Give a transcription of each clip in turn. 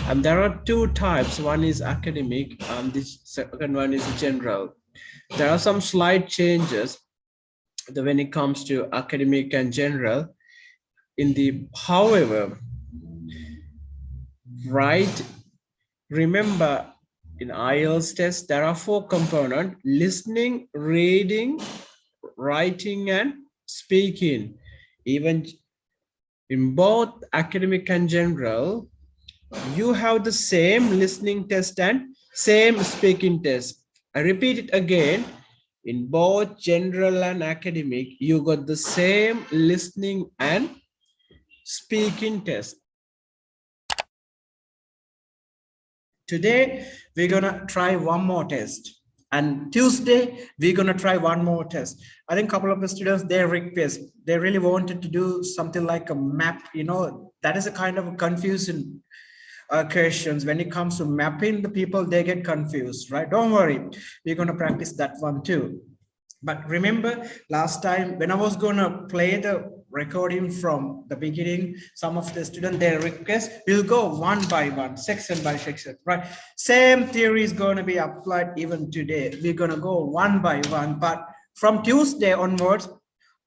And there are two types. One is academic and the second one is general. There are some slight changes when it comes to academic and general. However, right, remember in IELTS test, there are four components: listening, reading, writing, and speaking. Even in both academic and general, you have the same listening test and same speaking test. I repeat it again. In both general and academic, you got the same listening and speaking test. Today, we're gonna try one more test. And Tuesday, we're gonna try one more test. I think a couple of the students, they really wanted to do something like a map, that is a kind of a confusion questions. When it comes to mapping the people, they get confused, right? Don't worry, we're going to practice that one too. But remember last time when I was going to play the recording from the beginning, some of the students, their request, we'll go one by one, section by section, right? Same theory is going to be applied even today. We're going to go one by one, but from Tuesday onwards,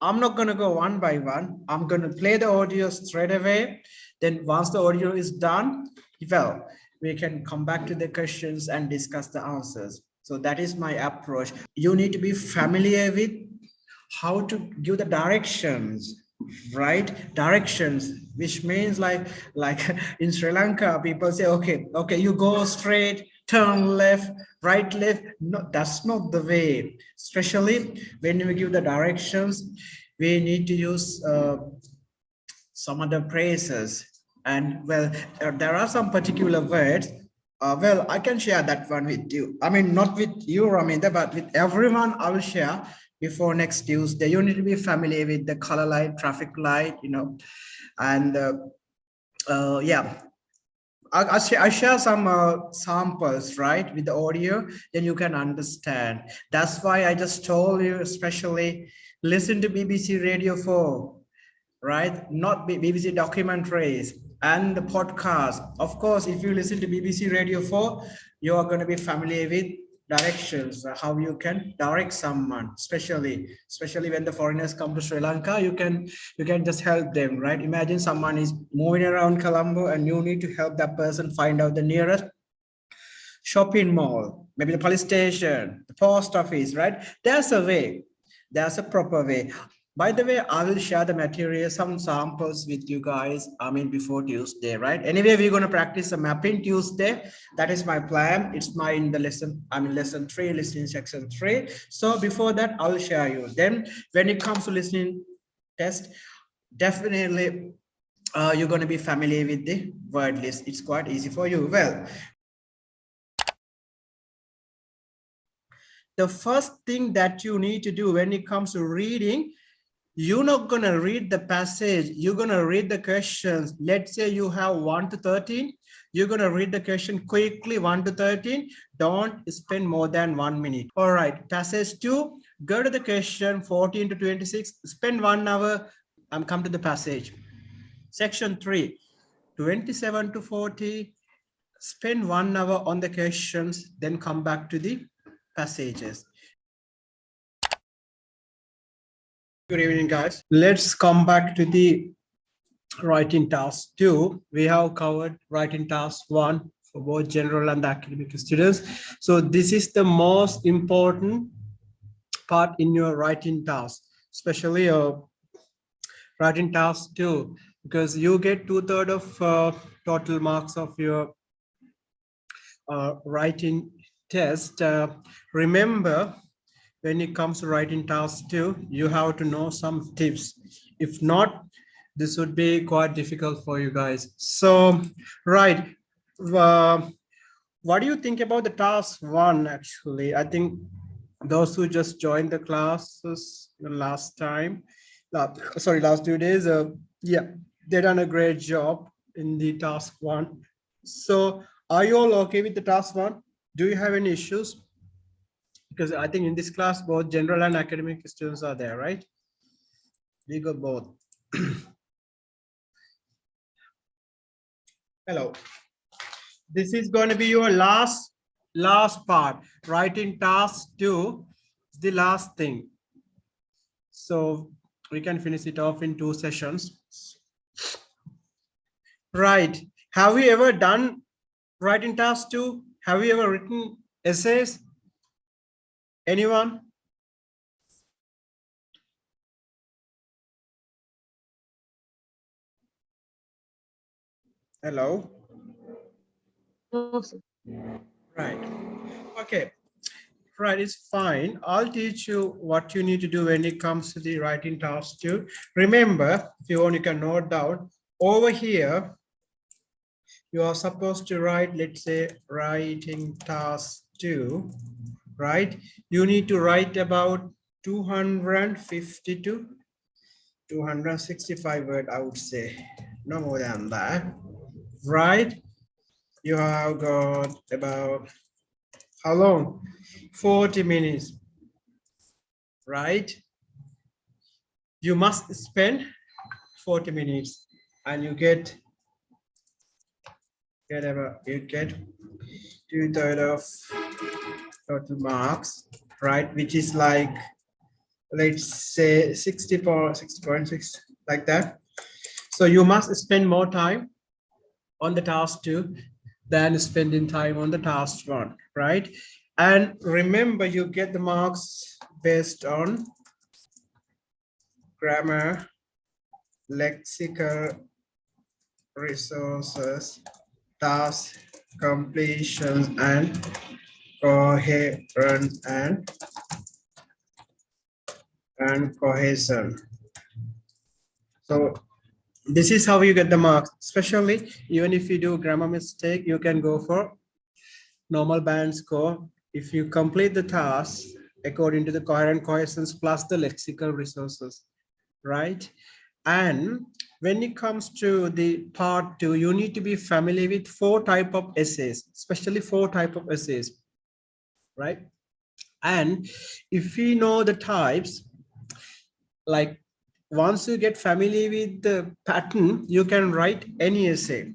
I'm not going to go one by one. I'm going to play the audio straight away. Then once the audio is done, well, we can come back to the questions and discuss the answers. So that is my approach. You need to be familiar with how to give the directions, right? Directions, which means like in Sri Lanka, people say, okay, you go straight, turn left, right, left. No, that's not the way. Especially when we give the directions, we need to use some other phrases. And well, there are some particular words. Well, I can share that one with you. I mean, not with you, Raminda, but with everyone I will share before next Tuesday. You need to be familiar with the color light, traffic light, and yeah. I share some samples, right, with the audio, then you can understand. That's why I just told you, especially listen to BBC Radio 4, right? Not BBC documentaries and the podcast. Of course, if you listen to BBC Radio 4, you are going to be familiar with directions, how you can direct someone, especially when the foreigners come to Sri Lanka, you can just help them, right? Imagine someone is moving around Colombo and you need to help that person find out the nearest shopping mall, maybe the police station, the post office, right? There's a way. There's a proper way. By the way, I will share the material, some samples with you guys, before Tuesday, right? Anyway, we're going to practice a mapping Tuesday. That is my plan. It's in the lesson, lesson 3, listening section 3. So before that, I'll share you. Then when it comes to listening test, definitely you're going to be familiar with the word list. It's quite easy for you. Well, the first thing that you need to do when it comes to reading, you're not going to read the passage. You're going to read the questions. Let's say you have 1 to 13. You're going to read the question quickly, 1 to 13. Don't spend more than 1 minute. All right. Passage 2, go to the question 14 to 26. Spend 1 hour and come to the passage. Section 3, 27 to 40. Spend 1 hour on the questions, then come back to the passages. Good evening, guys. Let's come back to the writing task 2. We have covered writing task 1 for both general and academic students. So this is the most important part in your writing task, especially your writing task 2, because you get 2/3 of total marks of your writing test. Remember, when it comes to writing task 2, you have to know some tips. If not, this would be quite difficult for you guys. So, right. What do you think about the task 1, actually? I think those who just joined the classes last 2 days, yeah, they done a great job in the task 1. So, are you all okay with the task 1? Do you have any issues? Because I think in this class, both general and academic students are there, right? We got both. Hello. This is going to be your last part. Writing task 2 is the last thing. So we can finish it off in 2 sessions. Right. Have you ever done writing task 2? Have you ever written essays? Anyone? Hello? No, sir. Right. Okay. Right, it's fine. I'll teach you what you need to do when it comes to the writing task 2. Remember, if you want, you can note down. Over here, you are supposed to write, let's say, writing task 2, right? You need to write about 250 to 265 words, I would say. No more than that, right? You have got about, how long? 40 minutes, right? You must spend 40 minutes and you get about, you get 2/3 of total marks, right? Which is like, let's say 60.6, like that. So you must spend more time on the task 2 than spending time on the task 1, right? And remember, you get the marks based on grammar, lexical resources, task completion, and coherence and cohesion. So this is how you get the marks. Especially even if you do grammar mistake, you can go for normal band score if you complete the task according to the coherent cohesions plus the lexical resources, right? And when it comes to the part 2, you need to be familiar with 4 type of essays, especially 4 type of essays, right? And if we know the types, like once you get familiar with the pattern, you can write any essay.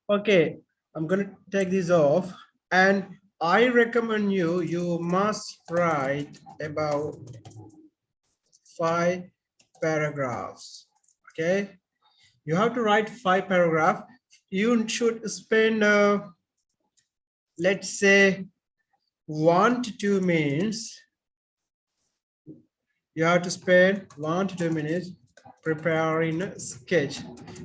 Okay, I'm going to take this off, and I recommend you must write about 5 paragraphs. Okay, you have to write 5 paragraphs. You should spend let's say 1 to 2 minutes. You have to spend 1 to 2 minutes preparing a sketch.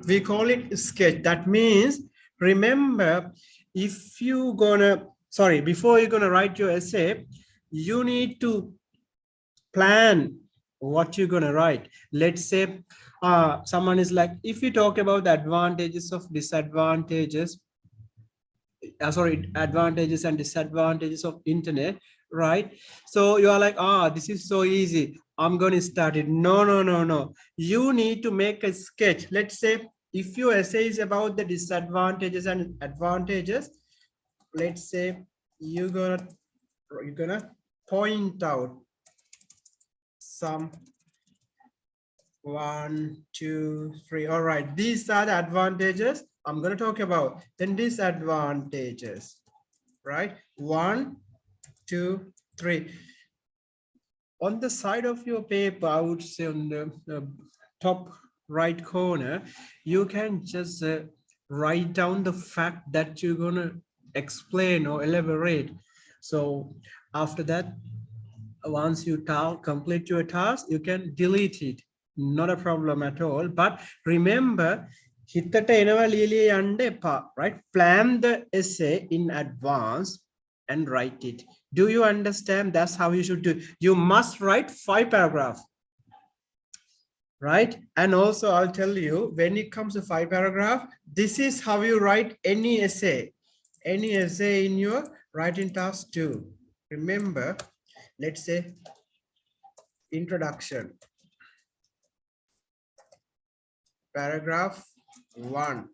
We call it sketch. That means, remember, if you gonna, sorry, before you're gonna write your essay, you need to plan what you're gonna write. Let's say someone is like, if you talk about the advantages of disadvantages, advantages and disadvantages of internet, right? So you are like, this is so easy, I'm going to start it. No, you need to make a sketch. Let's say if your essay is about the disadvantages and advantages, let's say you're gonna point out some 1, 2, 3. All right, these are the advantages I'm going to talk about. Then disadvantages, right? 1, 2, 3. On the side of your paper, I would say on the top right corner, you can just write down the fact that you're going to explain or elaborate. So after that, once you complete your task, you can delete it. Not a problem at all. But remember, right? Plan the essay in advance and write it. Do you understand? That's how you should do. You must write 5 paragraphs, right? And also I'll tell you, when it comes to 5 paragraphs, this is how you write any essay in your writing task 2. Remember, let's say introduction, paragraph 1,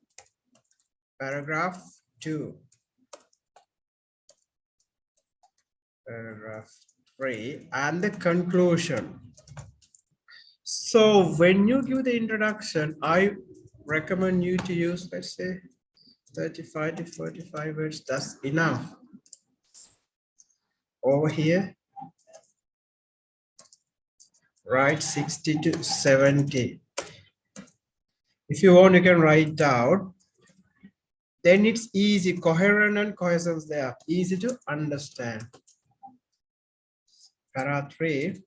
paragraph 2, paragraph 3, and the conclusion. So when you give the introduction, I recommend you to use, let's say, 35 to 45 words, that's enough. Over here, write 60 to 70. If you want, you can write down. Then it's easy, coherent and cohesive there, easy to understand. Para 3,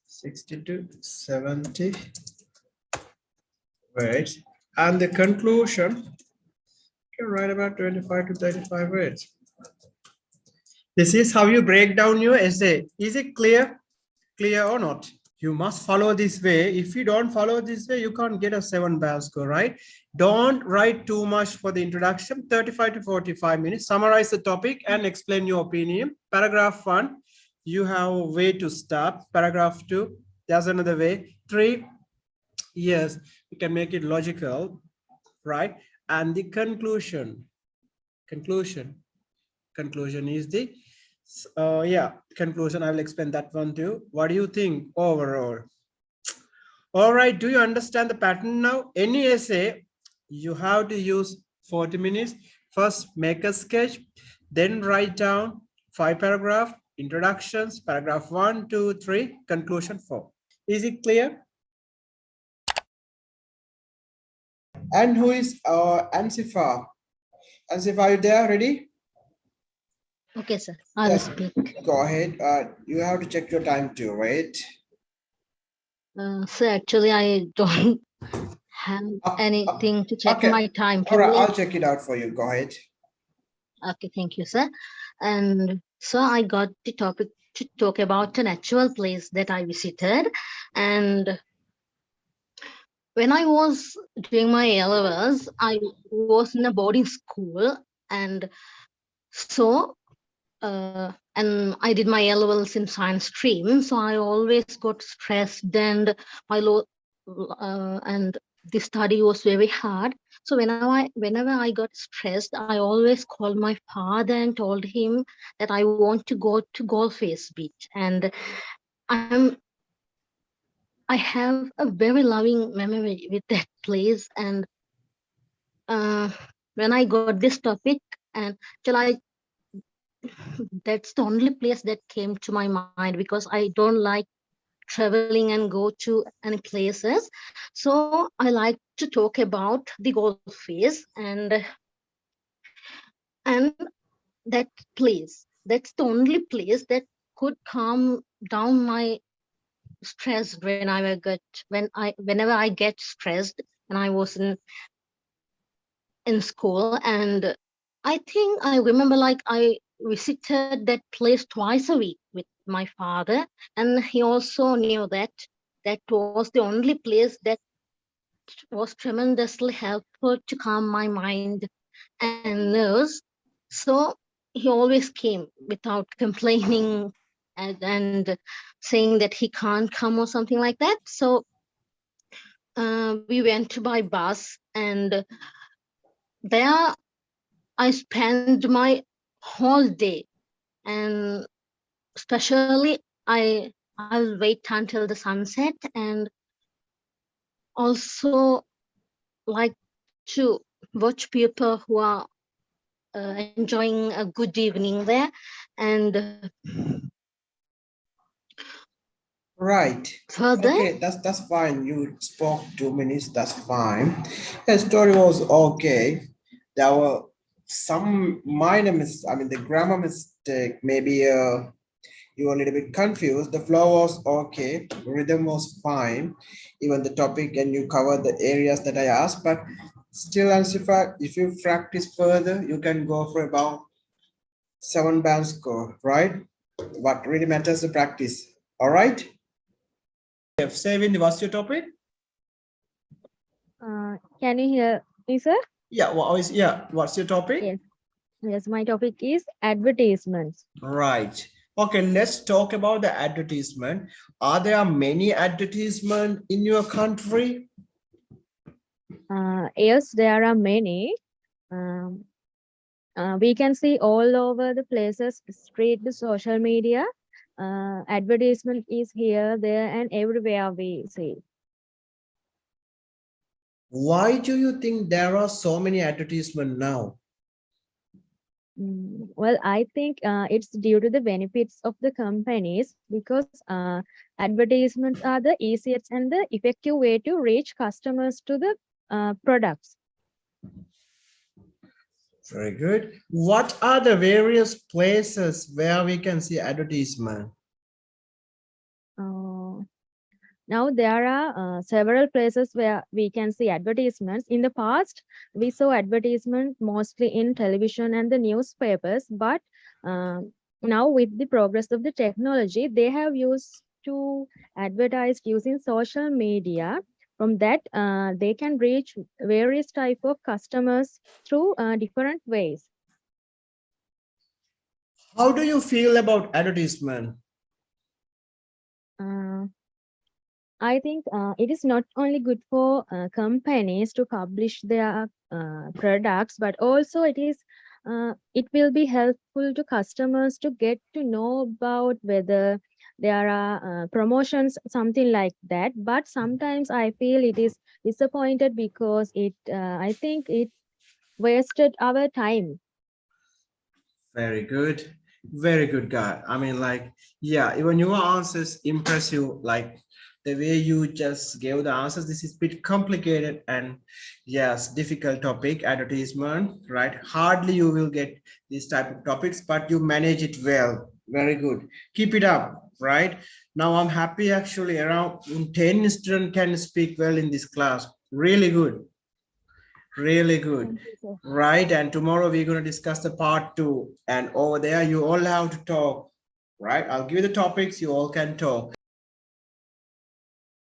60 to 70 words. And the conclusion, you can write about 25 to 35 words. This is how you break down your essay. Is it clear? Clear or not? You must follow this way. If you don't follow this way, you can't get a 7 band score, right? Don't write too much for the introduction. 35 to 45 minutes. Summarize the topic and explain your opinion. Paragraph 1, you have a way to start. Paragraph 2, there's another way. 3, yes, you can make it logical, right? And the conclusion is the conclusion. I will explain that one too. What do you think overall? All right, do you understand the pattern now? Any essay, you have to use 40 minutes. First, make a sketch, then write down 5 paragraphs, introductions, paragraph 1, 2, 3, conclusion 4. Is it clear? And who is Ansifa? Ansifa, are you there? Ready? Okay, sir. I will Yes. speak. Go ahead. You have to check your time too, right? Sir, actually, I don't have anything to check my time. All right, I'll check it out for you. Go ahead. Okay, thank you, sir. And so I got the topic to talk about an actual place that I visited. And when I was doing my A-levels, I was in a boarding school. And so, and I did my A-levels in science stream. So I always got stressed and and the study was very hard. So whenever I got stressed, I always called my father and told him that I want to go to Golface Beach. And I have a very loving memory with that place. And when I got this topic, and that's the only place that came to my mind, because I don't like traveling and go to any places. So I like to talk about the golf face and that place. That's the only place that could calm down my stress whenever I get stressed when I was in school. And I think I remember, like, I visited that place twice a week with my father, and he also knew that that was the only place that was tremendously helpful to calm my mind and nerves. So he always came without complaining and saying that he can't come or something like that. So we went by bus, and there I spent my whole day. And especially I'll wait until the sunset, and also like to watch people who are enjoying a good evening there. And Right. further, Okay, that's fine. You spoke 2 minutes, that's fine. The story was okay. There were some minor the grammar mistake, maybe you were a little bit confused. The flow was okay, rhythm was fine, even the topic, and you covered the areas that I asked, but still, if you practice further, you can go for about 7 band score, right? What really matters is the practice. All right. Savin, what's your topic? Can you hear me, sir? Yeah, what's your topic? Yes. Yes, my topic is advertisements. Right. Okay, let's talk about the advertisement. Are there many advertisements in your country? Yes, there are many. We can see all over the places, street, the social media. Advertisement is here, there, and everywhere we see. Why do you think there are so many advertisements now? Well, I think it's due to the benefits of the companies because advertisements are the easiest and the effective way to reach customers to the products. Very good. What are the various places where we can see advertisement? Uh, Now there are several places where we can see advertisements. In the past, we saw advertisement mostly in television and the newspapers, but uh, now with the progress of the technology, they have used to advertise using social media. From that, they can reach various type of customers through different ways. How do you feel about advertisement? Uh, I think it is not only good for companies to publish their products, but also it will be helpful to customers to get to know about whether there are promotions, something like that. But sometimes I feel it is disappointed because I think it wasted our time. Very good. Very good guy. I mean, like, yeah, even your answers impress you. Like the way you just gave the answers, this is a bit complicated and yes, difficult topic, advertisement, right? Hardly you will get these type of topics, but you manage it well. Very good. Keep it up, right? Now I'm happy actually around 10 students can speak well in this class. Really good. Really good. Thank you, sir. Right. And tomorrow we're going to discuss the part 2. And over there, you all have to talk. Right. I'll give you the topics. You all can talk.